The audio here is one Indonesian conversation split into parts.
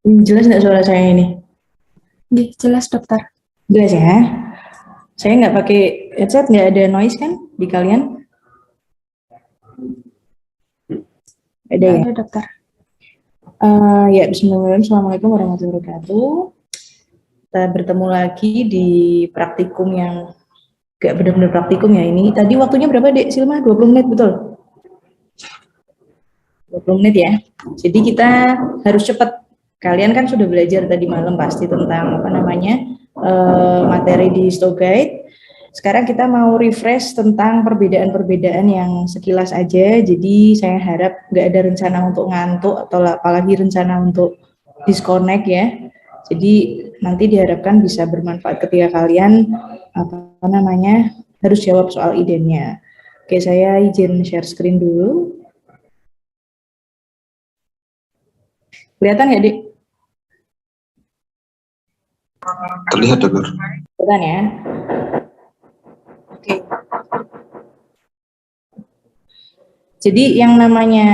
Jelas nggak suara saya ini? Jelas dokter. Jelas ya. Saya nggak pakai headset, nggak ada noise kan di kalian? Ada Nggak ya? ada dokter. Ya, bismillahirrahmanirrahim. Assalamualaikum warahmatullahi wabarakatuh. Kita bertemu lagi di praktikum yang nggak benar-benar praktikum ya ini. Tadi waktunya berapa, Dek Silma? 20 menit, betul? 20 menit ya. Jadi kita harus cepat. Kalian kan sudah belajar tadi malam pasti tentang apa namanya materi di Stoguide. Sekarang kita mau refresh tentang perbedaan-perbedaan yang sekilas aja. Jadi saya harap nggak ada rencana untuk ngantuk atau apalagi rencana untuk disconnect ya. Jadi nanti diharapkan bisa bermanfaat ketika kalian apa namanya harus jawab soal idenya. Oke, saya izin share screen dulu. Kelihatan nggak, Dik? Terlihat, dokter. Kelihatan ya? Oke. Jadi yang namanya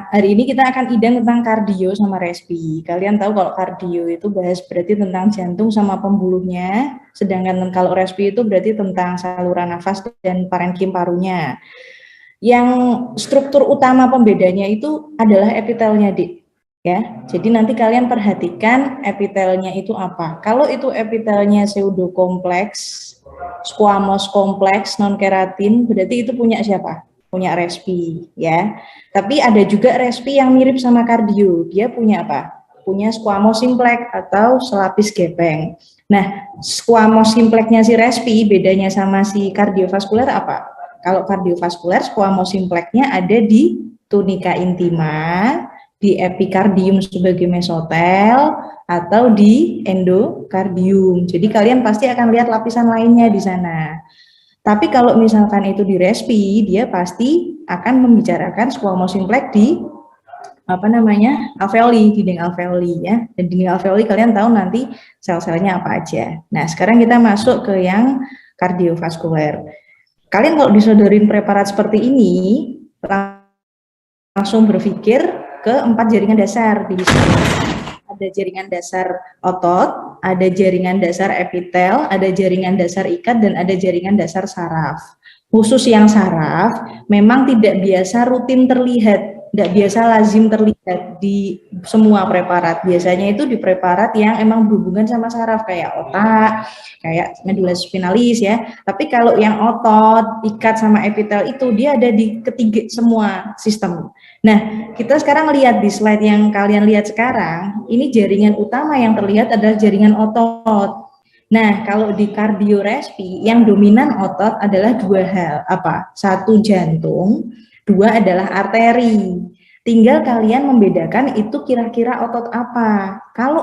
hari ini kita akan idang tentang kardio sama respi. Kalian tahu kalau kardio itu bahas berarti tentang jantung sama pembuluhnya, sedangkan kalau respi itu berarti tentang saluran nafas dan parenkim parunya. Yang struktur utama pembedanya itu adalah epitelnya, Dik. Ya, jadi nanti kalian perhatikan epitelnya itu apa. Kalau itu epitelnya pseudokompleks, squamous kompleks, non keratin, berarti itu punya siapa? Punya respi, ya. Tapi ada juga respi yang mirip sama kardio. Dia punya apa? Punya squamous simplex atau selapis gepeng. Nah, squamous simplexnya si respi bedanya sama si kardiovaskuler apa? Kalau kardiovaskuler squamous simplexnya ada di tunica intima, di epikardium sebagai mesotel, atau di endokardium. Jadi kalian pasti akan lihat lapisan lainnya di sana. Tapi kalau misalkan itu di respi, dia pasti akan membicarakan squamous simplex di apa namanya alveoli, dinding alveoli ya. Dan dinding alveoli kalian tahu nanti sel-selnya apa aja. Nah sekarang kita masuk ke yang kardiovaskuler. Kalian kalau disodorin preparat seperti ini, langsung berpikir ke 4 jaringan dasar di sini. Ada jaringan dasar otot, ada jaringan dasar epitel, ada jaringan dasar ikat, dan ada jaringan dasar saraf. Khusus yang saraf, memang tidak biasa rutin terlihat, tidak biasa lazim terlihat di semua preparat. Biasanya itu di preparat yang emang berhubungan sama saraf, kayak otak, kayak medulla spinalis ya. Tapi kalau yang otot, ikat, sama epitel itu, dia ada di ketiga semua sistem. Nah, kita sekarang lihat di slide yang kalian lihat sekarang, ini jaringan utama yang terlihat adalah jaringan otot. Nah, kalau di kardiorespi, yang dominan otot adalah dua hal, apa? Satu jantung, dua adalah arteri. Tinggal kalian membedakan itu kira-kira otot apa. Kalau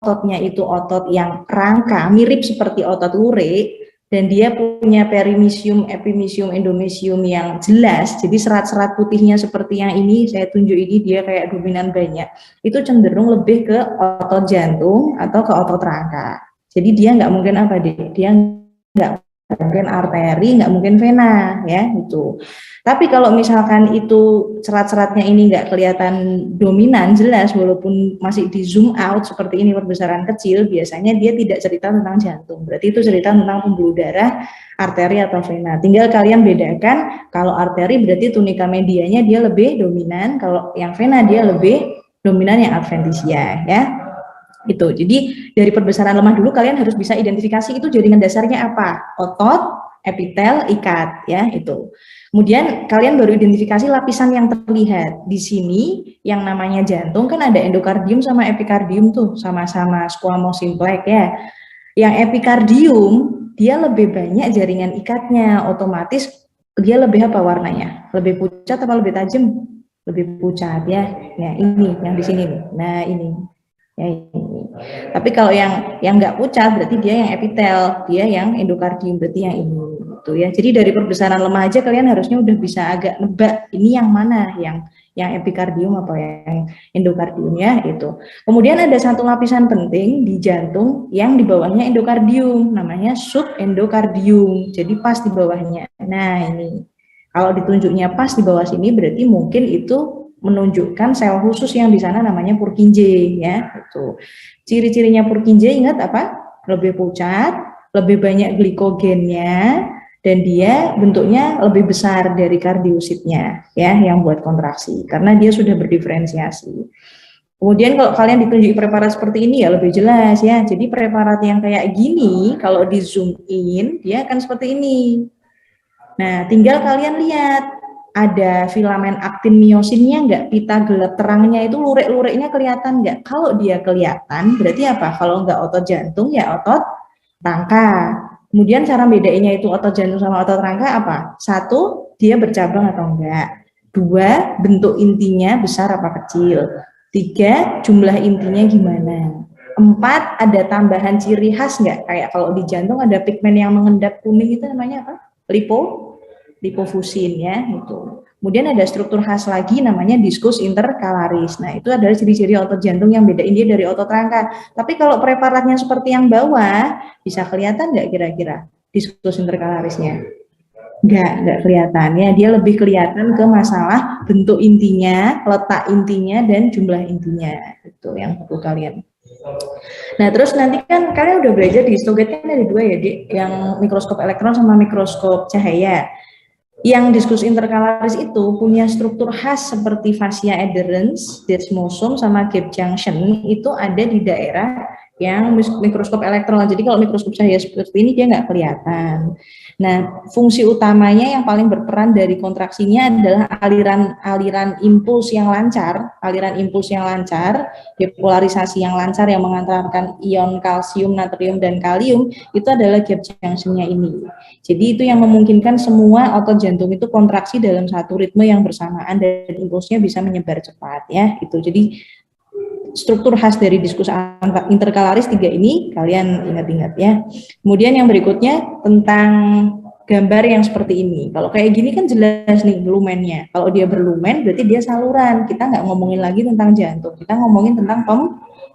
ototnya itu otot yang rangka, mirip seperti otot lurik, dan dia punya perimisium, epimisium, endomisium yang jelas, jadi serat-serat putihnya seperti yang ini, saya tunjuk ini dia kayak dominan banyak, itu cenderung lebih ke otot jantung atau ke otot rangka. Jadi dia nggak mungkin apa deh, dia nggak mungkin arteri, nggak mungkin vena, ya itu. Tapi kalau misalkan itu serat-seratnya ini nggak kelihatan dominan, jelas, walaupun masih di zoom out seperti ini perbesaran kecil, biasanya dia tidak cerita tentang jantung. Berarti itu cerita tentang pembuluh darah, arteri atau vena. Tinggal kalian bedakan, kalau arteri berarti tunika medianya dia lebih dominan, kalau yang vena dia lebih dominan yang adventisia, ya. Itu. Jadi dari perbesaran lemah dulu kalian harus bisa identifikasi itu jaringan dasarnya apa? Otot, epitel, ikat, ya, itu. Kemudian kalian baru identifikasi lapisan yang terlihat. Di sini yang namanya jantung kan ada endokardium sama epikardium tuh, sama-sama squamous simplex ya. Yang epikardium dia lebih banyak jaringan ikatnya, otomatis dia lebih apa warnanya? Lebih pucat atau lebih tajam? Lebih pucat ya. Ya, ini yang di sini nih. Nah, ini. Ya, ini. Tapi kalau yang nggak pucat berarti dia yang epitel, dia yang endokardium berarti yang ini gitu ya. Jadi dari perbesaran lemah aja kalian harusnya udah bisa agak nebak ini yang mana, yang epikardium apa yang endokardium ya itu. Kemudian ada satu lapisan penting di jantung yang di bawahnya endokardium, namanya subendokardium. Jadi pas di bawahnya. Nah, ini. Kalau ditunjuknya pas di bawah sini berarti mungkin itu menunjukkan sel khusus yang di sana namanya Purkinje ya. Itu. Ciri-cirinya Purkinje ingat apa? Lebih pucat, lebih banyak glikogennya, dan dia bentuknya lebih besar dari kardiositnya ya yang buat kontraksi karena dia sudah berdiferensiasi. Kemudian kalau kalian ditunjuki preparat seperti ini ya lebih jelas ya. Jadi preparat yang kayak gini kalau di zoom in dia akan seperti ini. Nah, tinggal kalian lihat ada filamen aktin miosinnya enggak, pita gelap terangnya itu lurik-luriknya kelihatan enggak? Kalau dia kelihatan berarti apa? Kalau enggak otot jantung ya otot rangka. Kemudian cara bedainnya itu otot jantung sama otot rangka apa? Satu, dia bercabang atau enggak. Dua, bentuk intinya besar apa kecil. Tiga, jumlah intinya gimana. Empat, ada tambahan ciri khas nggak? Kayak kalau di jantung ada pigmen yang mengendap kuning itu namanya apa? Lipofusin ya, gitu. Kemudian ada struktur khas lagi namanya diskus interkalaris. Nah, itu adalah ciri-ciri otot jantung yang bedain dia dari otot rangka. Tapi kalau preparatnya seperti yang bawah, bisa kelihatan nggak kira-kira diskus interkalarisnya? Nggak kelihatan ya, dia lebih kelihatan ke masalah bentuk intinya, letak intinya, dan jumlah intinya. Itu yang perlu kalian. Nah, terus nanti kan kalian udah belajar di histogator kan ada dua ya, Dik, yang mikroskop elektron sama mikroskop cahaya. Yang diskus interkalaris itu punya struktur khas seperti fascia adherens, desmosome, sama gap junction itu ada di daerah yang mikroskop elektron. Jadi kalau mikroskop cahaya seperti ini dia nggak kelihatan. Nah, fungsi utamanya yang paling berperan dari kontraksinya adalah aliran impuls yang lancar, depolarisasi yang lancar yang mengantarkan ion kalsium, natrium, dan kalium itu adalah gap junction-nya ini. Jadi itu yang memungkinkan semua otot jantung itu kontraksi dalam satu ritme yang bersamaan dan impulsnya bisa menyebar cepat ya. Itu jadi struktur khas dari diskus interkalaris 3 ini kalian ingat-ingat ya. Kemudian yang berikutnya tentang gambar yang seperti ini. Kalau kayak gini kan jelas nih lumennya. Kalau dia berlumen berarti dia saluran. Kita nggak ngomongin lagi tentang jantung. Kita ngomongin tentang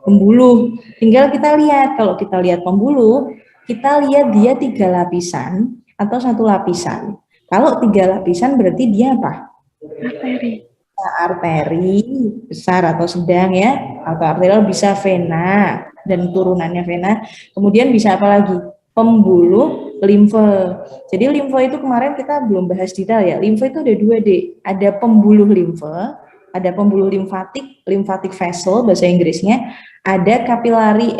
pembuluh. Tinggal kita lihat. Kalau kita lihat pembuluh, kita lihat dia 3 lapisan atau 1 lapisan. Kalau 3 lapisan berarti dia apa? Arteri besar atau sedang ya, atau arterial, bisa vena dan turunannya vena. Kemudian bisa apa lagi? Pembuluh limfe. Jadi limfe itu kemarin kita belum bahas detail ya. Limfe itu ada 2 ada pembuluh limfe, ada pembuluh lymphatic vessel bahasa Inggrisnya, ada kapilari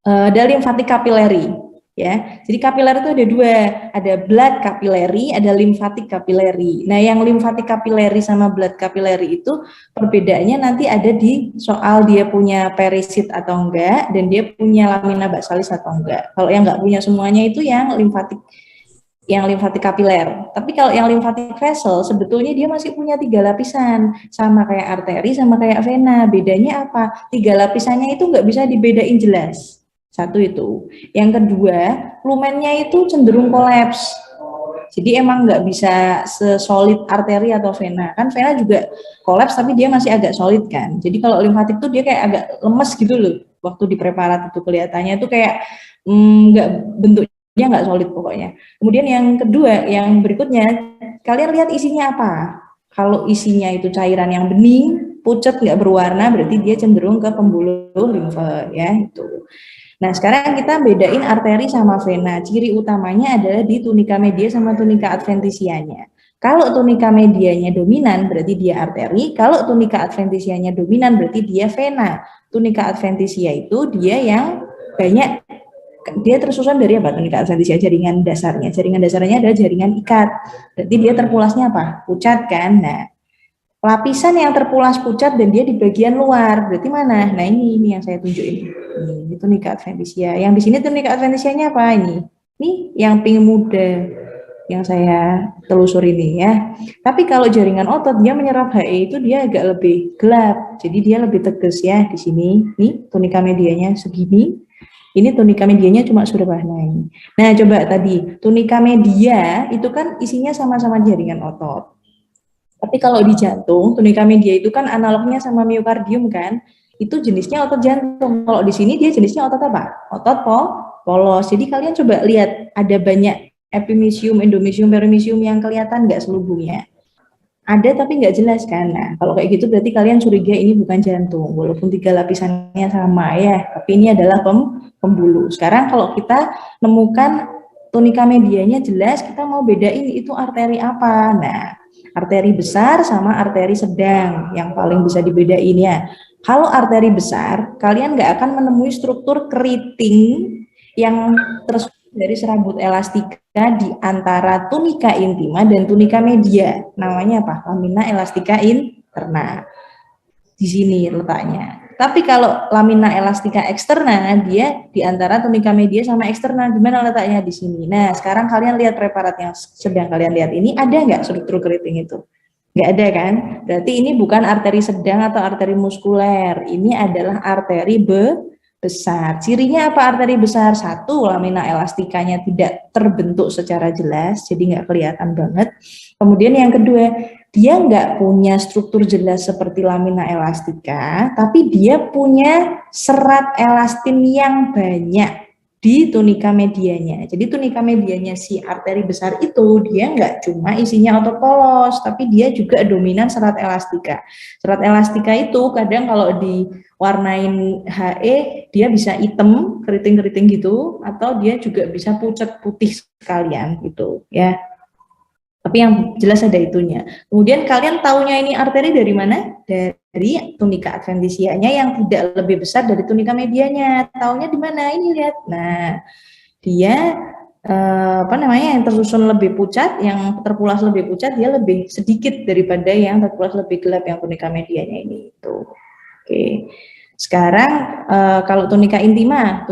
ada lymphatic capillary. Ya, jadi kapiler itu ada 2, ada blood capillary, ada lymphatic capillary. Nah, yang lymphatic capillary sama blood capillary itu perbedaannya nanti ada di soal dia punya perisit atau enggak, dan dia punya lamina basalis atau enggak. Kalau yang enggak punya semuanya itu yang lymphatic capillary. Tapi kalau yang lymphatic vessel sebetulnya dia masih punya 3 lapisan, sama kayak arteri, sama kayak vena. Bedanya apa? 3 lapisannya itu enggak bisa dibedain jelas. Satu itu. Yang kedua, lumennya itu cenderung kolaps. Jadi emang nggak bisa sesolid arteri atau vena. Kan vena juga kolaps tapi dia masih agak solid kan. Jadi kalau limfatik tuh dia kayak agak lemes gitu loh. Waktu di preparat itu kelihatannya tuh kayak nggak bentuknya nggak solid pokoknya. Kemudian yang kedua, yang berikutnya, kalian lihat isinya apa? Kalau isinya itu cairan yang bening, pucat nggak berwarna, berarti dia cenderung ke pembuluh limfe ya itu. Nah, sekarang kita bedain arteri sama vena. Ciri utamanya adalah di tunika media sama tunika adventisianya. Kalau tunika medianya dominan, berarti dia arteri. Kalau tunika adventisianya dominan, berarti dia vena. Tunika adventisia itu dia yang banyak, dia tersusun dari apa? Tunika adventisia, jaringan dasarnya. Jaringan dasarnya adalah jaringan ikat. Berarti dia terpulasnya apa? Pucat kan? Nah, lapisan yang terpulas pucat dan dia di bagian luar, berarti mana? Nah ini yang saya tunjukin. Ini tunika adventisia. Yang di sini tunika adventisianya apa ini? Ini yang pink muda yang saya telusur ini ya. Tapi kalau jaringan otot dia menyerap HE itu dia agak lebih gelap. Jadi dia lebih tegas ya di sini. Nih tunika medianya segini. Ini tunika medianya cuma surbahna ini. Nah coba tadi tunika media itu kan isinya sama-sama jaringan otot. Tapi kalau di jantung, tunika media itu kan analognya sama miokardium kan, itu jenisnya otot jantung. Kalau di sini dia jenisnya otot apa? Otot polos. Jadi kalian coba lihat, ada banyak epimysium, endomysium, perimysium yang kelihatan nggak selubungnya? Ada tapi nggak jelas kan. Nah, kalau kayak gitu berarti kalian curiga ini bukan jantung, walaupun 3 lapisannya sama ya, tapi ini adalah pembuluh. Sekarang kalau kita nemukan tunika medianya jelas, kita mau bedain itu arteri apa. Nah, arteri besar sama arteri sedang yang paling bisa dibedain ya. Kalau arteri besar, kalian nggak akan menemui struktur keriting yang tersusun dari serabut elastika di antara tunika intima dan tunika media. Namanya apa? Lamina elastika interna. Di sini letaknya. Tapi kalau lamina elastika eksterna, dia di antara tunika media sama eksterna. Gimana letaknya di sini? Nah, sekarang kalian lihat preparat yang sedang kalian lihat ini, ada nggak struktur keriting itu? Nggak ada kan? Berarti ini bukan arteri sedang atau arteri muskuler. Ini adalah arteri besar. Cirinya apa arteri besar? Satu, lamina elastikanya tidak terbentuk secara jelas, jadi nggak kelihatan banget. Kemudian yang kedua, dia nggak punya struktur jelas seperti lamina elastika, tapi dia punya serat elastin yang banyak di tunika medianya. Jadi tunika medianya si arteri besar itu dia nggak cuma isinya otot polos, tapi dia juga dominan serat elastika. Serat elastika itu kadang kalau diwarnain HE dia bisa hitam, keriting-keriting gitu, atau dia juga bisa pucat putih sekalian gitu ya. Tapi yang jelas ada itunya. Kemudian kalian taunya ini arteri dari mana? Dari tunika adventisianya yang tidak lebih besar dari tunika medianya. Taunya di mana? Ini lihat. Nah, dia yang tersusun lebih pucat, yang terpulas lebih pucat, dia lebih sedikit daripada yang terpulas lebih gelap yang tunika medianya ini. Itu. Oke. Sekarang kalau tunika intima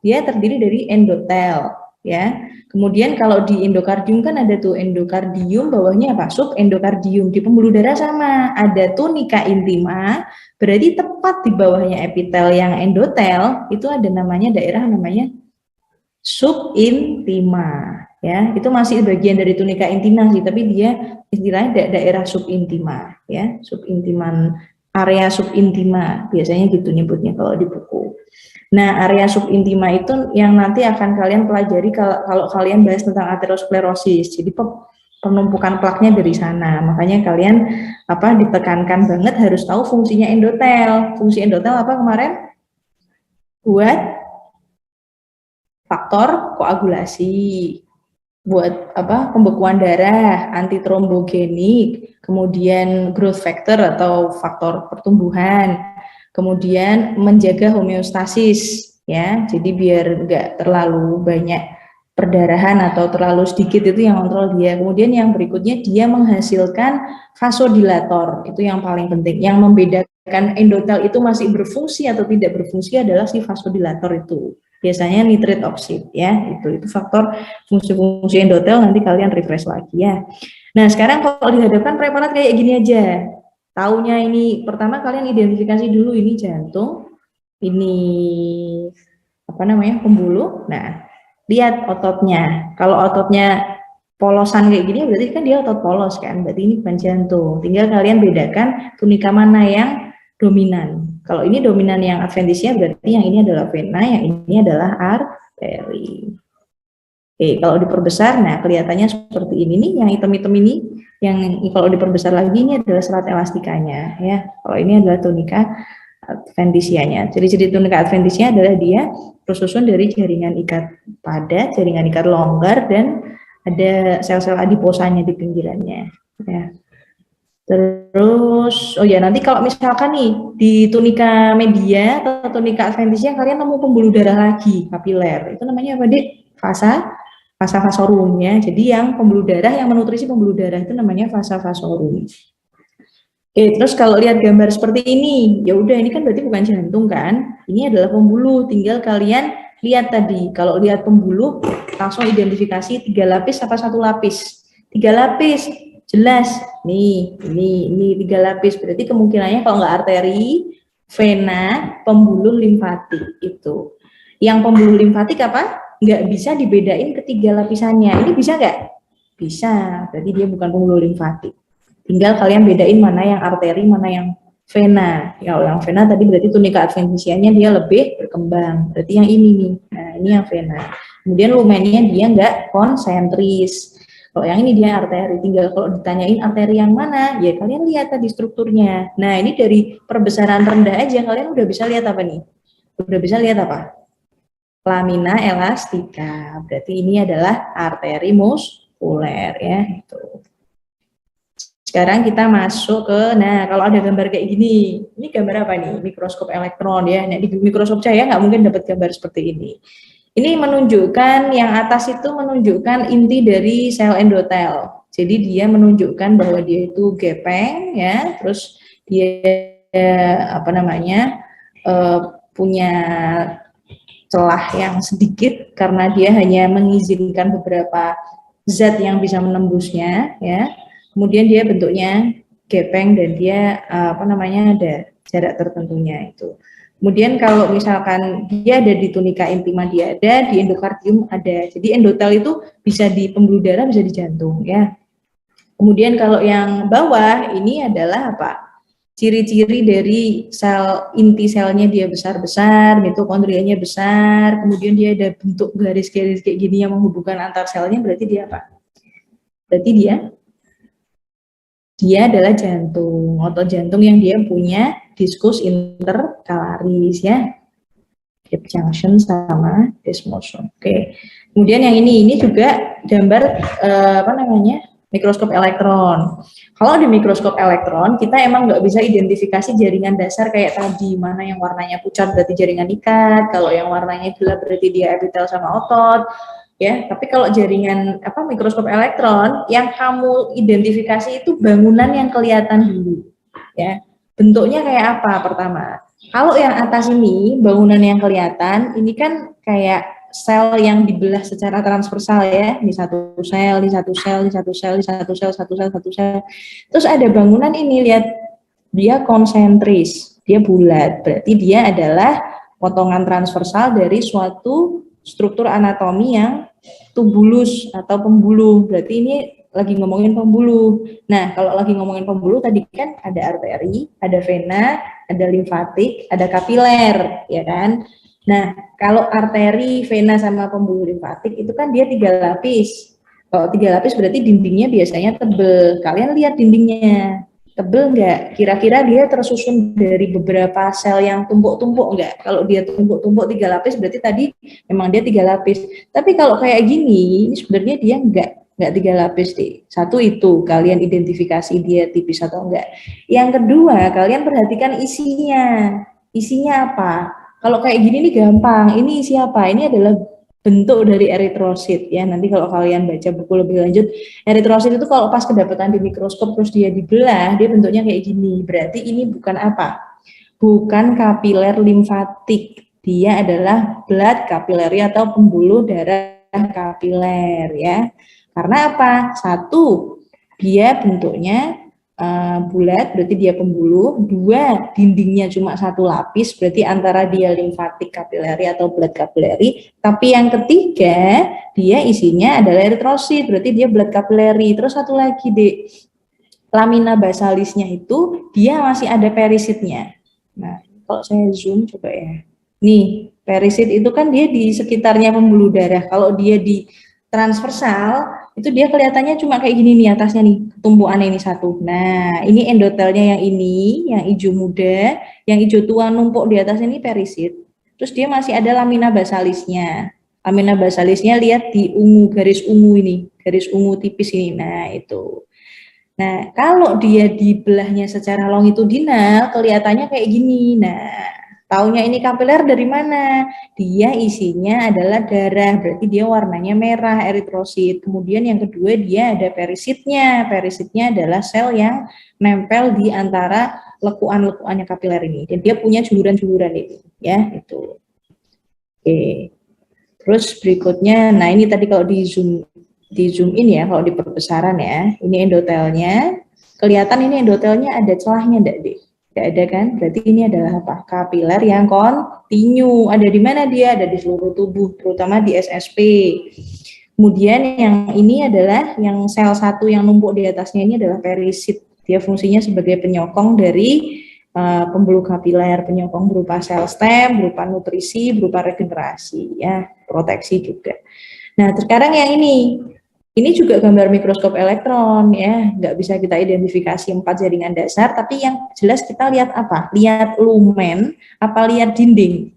dia terdiri dari endotel, ya. Kemudian kalau di endokardium kan ada tuh endokardium, bawahnya apa? Subendokardium. Di pembuluh darah sama, ada tunika intima, berarti tepat di bawahnya epitel yang endotel, itu ada daerah namanya subintima. Ya, itu masih bagian dari tunika intima sih, tapi dia istilahnya daerah subintima, ya, subintiman, area subintima, biasanya gitu nyebutnya kalau di buku. Nah, area subintima itu yang nanti akan kalian pelajari kalau kalian bahas tentang aterosklerosis. Jadi penumpukan plaknya dari sana. Makanya kalian ditekankan banget harus tahu fungsinya endotel. Fungsi endotel apa kemarin? Buat faktor koagulasi, buat pembekuan darah, antitrombogenik, kemudian growth factor atau faktor pertumbuhan, kemudian menjaga homeostasis, ya, jadi biar nggak terlalu banyak perdarahan atau terlalu sedikit, itu yang kontrol dia. Kemudian yang berikutnya dia menghasilkan vasodilator, itu yang paling penting. Yang membedakan endotel itu masih berfungsi atau tidak berfungsi adalah si vasodilator itu. Biasanya nitrit oksid, ya, itu faktor fungsi-fungsi endotel, nanti kalian refresh lagi ya. Nah, sekarang kalau dihadapkan preparat kayak gini aja, taunya ini pertama kalian identifikasi dulu ini jantung, ini pembuluh. Nah, lihat ototnya. Kalau ototnya polosan kayak gini berarti kan dia otot polos kan, berarti ini bukan jantung. Tinggal kalian bedakan tunika mana yang dominan. Kalau ini dominan yang adventisia berarti yang ini adalah vena, yang ini adalah arteri. Oke, kalau diperbesar, nah kelihatannya seperti ini nih, yang hitam-hitam ini, yang kalau diperbesar lagi ini adalah serat elastikanya, ya. Kalau ini adalah tunika adventisianya. Ciri-ciri tunika adventisia adalah dia tersusun dari jaringan ikat padat, jaringan ikat longgar, dan ada sel-sel adiposanya di pinggirannya, ya. Terus, oh ya, nanti kalau misalkan nih di tunika media atau tunika adventisia kalian nemu pembuluh darah lagi, kapiler, itu namanya apa, Dik? Vasa vasorum, ya. Jadi yang pembuluh darah yang menutrisi pembuluh darah itu namanya vasa vasorum. Oke, terus kalau lihat gambar seperti ini, ya udah, ini kan berarti bukan jantung kan? Ini adalah pembuluh. Tinggal kalian lihat tadi, kalau lihat pembuluh langsung identifikasi 3 lapis apa 1 lapis. 3 lapis. Jelas, nih, ini 3 lapis, berarti kemungkinannya kalau nggak arteri, vena, pembuluh limfatik itu. Yang pembuluh limfatik apa? Nggak bisa dibedain ketiga lapisannya. Ini bisa nggak? Bisa, berarti dia bukan pembuluh limfatik. Tinggal kalian bedain mana yang arteri, mana yang vena. Kalau yang vena tadi berarti tunika adventisianya dia lebih berkembang, berarti yang ini nih. Nah, ini yang vena. Kemudian lumennya dia nggak konsentris. Kalau yang ini dia arteri, tinggal kalau ditanyain arteri yang mana, ya kalian lihat tadi strukturnya. Nah, ini dari perbesaran rendah aja kalian udah bisa lihat apa nih? Udah bisa lihat apa? Lamina elastika. Berarti ini adalah arteri muskuler ya, itu. Sekarang kita masuk ke, nah kalau ada gambar kayak gini, ini gambar apa nih? Mikroskop elektron ya. Nah, di mikroskop cahaya nggak mungkin dapat gambar seperti ini. Ini menunjukkan, yang atas itu menunjukkan inti dari sel endotel. Jadi dia menunjukkan bahwa dia itu gepeng ya, terus dia apa namanya punya celah yang sedikit karena dia hanya mengizinkan beberapa zat yang bisa menembusnya ya. Kemudian dia bentuknya gepeng dan dia apa namanya ada jarak tertentunya itu. Kemudian kalau misalkan dia ada di tunika intima, dia ada di endokardium ada. Jadi endotel itu bisa di pembuluh darah, bisa di jantung ya. Kemudian kalau yang bawah ini adalah apa? Ciri-ciri dari sel, inti selnya dia besar-besar, mitokondrianya besar, kemudian dia ada bentuk garis-garis kayak gini yang menghubungkan antar selnya, berarti dia apa? Berarti dia adalah jantung, otot jantung yang dia punya diskus interkalaris ya, hip junction sama desmoson. Oke. Kemudian yang ini juga gambar apa namanya, mikroskop elektron. Kalau di mikroskop elektron kita emang nggak bisa identifikasi jaringan dasar kayak tadi, mana yang warnanya pucat berarti jaringan ikat, kalau yang warnanya gelap berarti dia epitel sama otot. Ya, tapi kalau jaringan apa mikroskop elektron yang kamu identifikasi itu bangunan yang kelihatan dulu, ya. Bentuknya kayak apa pertama? Kalau yang atas ini bangunan yang kelihatan, ini kan kayak sel yang dibelah secara transversal ya, di satu sel, di satu sel, di satu sel, di satu sel, satu sel, satu sel. Terus ada bangunan ini, lihat dia konsentris, dia bulat, berarti dia adalah potongan transversal dari suatu struktur anatomi yang tubulus atau pembuluh. Berarti ini lagi ngomongin pembuluh. Nah, kalau lagi ngomongin pembuluh tadi kan ada arteri, ada vena, ada limfatik, ada kapiler, ya kan? Nah, kalau arteri, vena sama pembuluh limfatik itu kan dia 3 lapis. Kalau 3 lapis berarti dindingnya biasanya tebel. Kalian lihat dindingnya. Tebel enggak? Kira-kira dia tersusun dari beberapa sel yang tumpuk-tumpuk enggak? Kalau dia tumpuk-tumpuk 3 lapis berarti tadi memang dia 3 lapis. Tapi kalau kayak gini, ini sebenarnya dia enggak 3 lapis deh. Satu itu, kalian identifikasi dia tipis atau enggak. Yang kedua, kalian perhatikan isinya. Isinya apa? Kalau kayak gini nih gampang. Ini isi apa? Ini adalah bentuk dari eritrosit ya. Nanti kalau kalian baca buku lebih lanjut, eritrosit itu kalau pas kedapatan di mikroskop terus dia dibelah, dia bentuknya kayak gini. Berarti ini bukan apa? Bukan kapiler limfatik. Dia adalah blood capillary atau pembuluh darah kapiler ya. Karena apa? Satu, dia bentuknya bulat, berarti dia pembuluh. 2, dindingnya cuma 1 lapis, berarti antara dia limfatik kapilari atau blood kapilari. Tapi yang ketiga, dia isinya adalah eritrosit, berarti dia blood kapilari. Terus satu lagi deh, lamina basalisnya itu dia masih ada perisitnya. Nah, kalau saya zoom coba ya. Nih, perisit itu kan dia di sekitarnya pembuluh darah. Kalau dia di transversal, itu dia kelihatannya cuma kayak gini nih atasnya nih, tumpuannya ini satu. Nah, ini endotelnya yang ini, yang hijau muda, yang hijau tua numpuk di atas ini perisit. Terus dia masih ada lamina basalisnya. Lamina basalisnya lihat di ungu, garis ungu ini, garis ungu tipis ini. Nah, itu. Nah, kalau dia dibelahnya secara longitudinal, kelihatannya kayak gini. Nah, taunya ini kapiler dari mana? Dia isinya adalah darah, berarti dia warnanya merah, eritrosit. Kemudian yang kedua dia ada perisitnya. Perisitnya adalah sel yang nempel di antara lekuan-lekuannya kapiler ini. Dan dia punya juluran-juluran itu, ya, itu. Oke. Terus berikutnya, nah ini tadi kalau di zoom in ya, kalau di perbesaran ya, ini endotelnya. Kelihatan ini endotelnya ada celahnya enggak, Dek? Tidak ada kan? Berarti ini adalah apa? Kapiler yang kontinu. Ada di mana dia? Ada di seluruh tubuh, terutama di SSP. Kemudian yang ini adalah yang sel satu yang numpuk di atasnya ini adalah perisit. Dia fungsinya sebagai penyokong dari pembuluh kapiler, penyokong berupa sel stem, berupa nutrisi, berupa regenerasi, ya, proteksi juga. Nah, sekarang yang ini, Ini juga gambar mikroskop elektron ya, nggak bisa kita identifikasi 4 jaringan dasar, tapi yang jelas kita lihat apa? Lihat lumen, apa lihat dinding?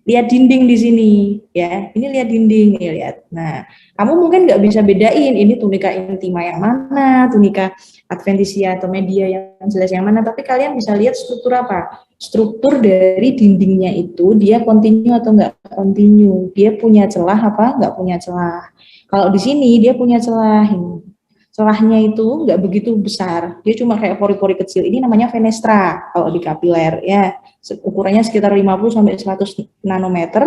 Lihat dinding di sini ya, ini lihat dinding ya, lihat. Nah, kamu mungkin nggak bisa bedain ini tunika intima yang mana, tunika adventisia atau media yang jelas yang mana, tapi kalian bisa lihat struktur apa? Struktur dari dindingnya itu dia kontinu atau nggak kontinu, dia punya celah apa nggak punya celah. Kalau di sini dia punya celah, celahnya itu nggak begitu besar, dia cuma kayak pori-pori kecil. Ini namanya fenestra kalau di kapiler ya, ukurannya sekitar 50 sampai 100 nanometer.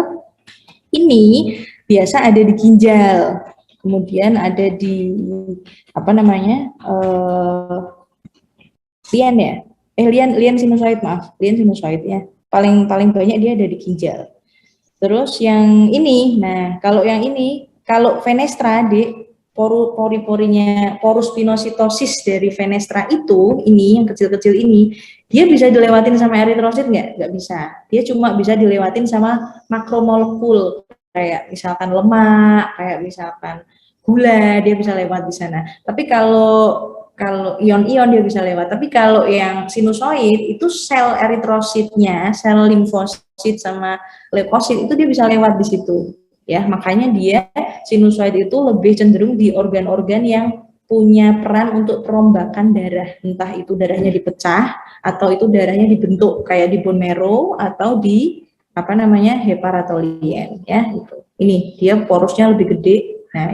Ini biasa ada di ginjal, kemudian ada di apa namanya lian ya, lian sinusoid, maaf, lian sinusoid ya. Paling banyak dia ada di ginjal. Terus yang ini, nah kalau yang ini, kalau fenestra di pori-porinya, porus pinositosis dari fenestra itu, ini yang kecil-kecil ini, dia bisa dilewatin sama eritrosit nggak bisa. Dia cuma bisa dilewatin sama makromolekul, kayak misalkan lemak, kayak misalkan gula, dia bisa lewat di sana. Tapi kalau ion-ion dia bisa lewat. Tapi kalau yang sinusoid itu sel eritrositnya, sel limfosit sama leukosit itu dia bisa lewat di situ. Ya, makanya dia sinusoid itu lebih cenderung di organ-organ yang punya peran untuk perombakan darah, entah itu darahnya dipecah atau itu darahnya dibentuk kayak di bone marrow atau di apa namanya hepatolien ya itu. Ini dia porosnya lebih gede. Nah,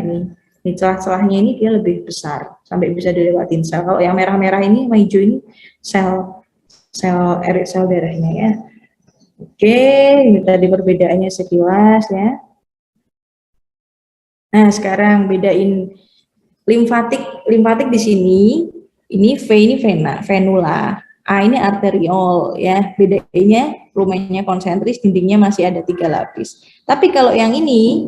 ini celah-celahnya ini dia lebih besar sampai bisa dilewatin sel. Kalau yang merah-merah ini, sama hijau ini sel darahnya ya. Oke, ini tadi perbedaannya sekilas ya. Nah, sekarang bedain limfatik di sini. Ini V ini vena, venula. A ini arteriol ya. Bedanya lumennya konsentris, dindingnya masih ada 3 lapis. Tapi kalau yang ini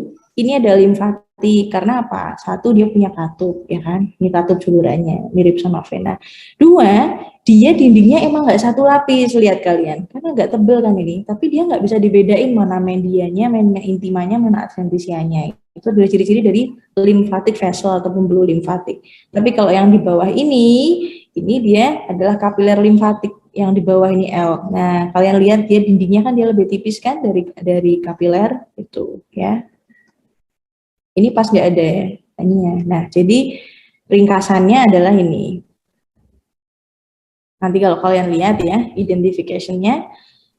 ada limfatik. Karena apa? Satu, dia punya katup, ya kan? Ini katup julurannya, mirip sama vena. Dua, dia dindingnya emang nggak 1 lapis, lihat kalian. Karena nggak tebel kan ini. Tapi dia nggak bisa dibedain mana medianya, mana intimanya, mana adventisianya. Itu adalah ciri-ciri dari lymphatic vessel atau pembuluh limfatik. Tapi kalau yang di bawah ini dia adalah kapiler limfatik yang di bawah ini L. Nah, kalian lihat dia dindingnya kan dia lebih tipis kan dari kapiler itu ya. Ini pas nggak ada ininya. Nah, jadi ringkasannya adalah ini. Nanti kalau kalian lihat ya, identification-nya,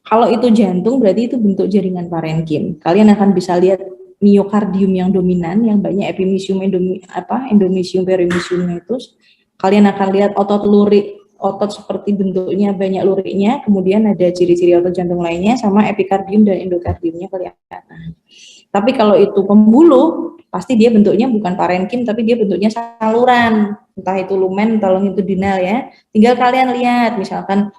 kalau itu jantung berarti itu bentuk jaringan parenkim. Kalian akan bisa lihat miokardium yang dominan, yang banyak epimysium, endomysium, perimysiumnya itu. Kalian akan lihat otot lurik, otot seperti bentuknya banyak luriknya, kemudian ada ciri-ciri otot jantung lainnya, sama epikardium dan endokardiumnya kelihatan. Tapi kalau itu pembuluh, pasti dia bentuknya bukan parenkim, tapi dia bentuknya saluran, entah itu lumen, entah longitudinal ya. Tinggal kalian lihat, misalkan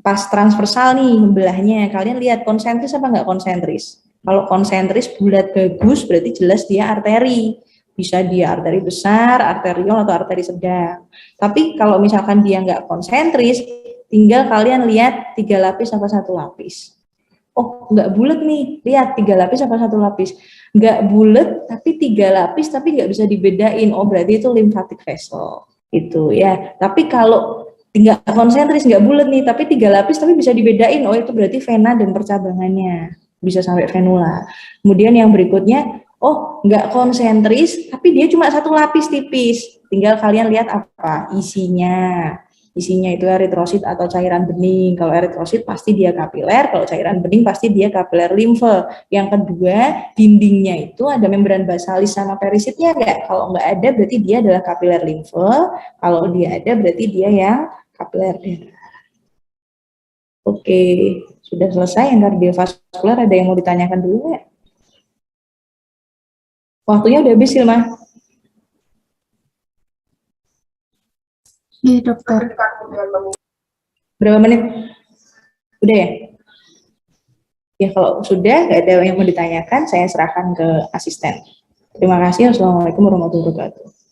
pas transversal nih belahnya, kalian lihat konsentris apa enggak konsentris. Kalau konsentris bulat bagus, berarti jelas dia arteri. Bisa dia arteri besar, arteriol, atau arteri sedang. Tapi kalau misalkan dia enggak konsentris, tinggal kalian lihat 3 lapis apa 1 lapis. Oh, enggak bulat nih, lihat 3 lapis apa 1 lapis. Enggak bulat, tapi 3 lapis, tapi enggak bisa dibedain. Oh, berarti itu lymphatic vessel. Itu ya. Tapi kalau enggak konsentris, enggak bulat nih, tapi 3 lapis, tapi bisa dibedain. Oh, itu berarti vena dan percabangannya. Bisa sampai venula. Kemudian yang berikutnya, oh, enggak konsentris, tapi dia cuma 1 lapis tipis. Tinggal kalian lihat apa isinya. Isinya itu eritrosit atau cairan bening. Kalau eritrosit pasti dia kapiler, kalau cairan bening pasti dia kapiler limfe. Yang kedua, dindingnya itu ada membran basalis sama perisitnya enggak? Kalau enggak ada berarti dia adalah kapiler limfe. Kalau dia ada berarti dia yang kapiler darah. Oke, sudah selesai yang kardiovaskular. Ada yang mau ditanyakan dulu ya? Waktunya udah habis, Ilma. Iya, dokter. Berapa menit? Udah ya? Ya, kalau sudah nggak ada yang mau ditanyakan, saya serahkan ke asisten. Terima kasih. Wassalamualaikum warahmatullahi wabarakatuh.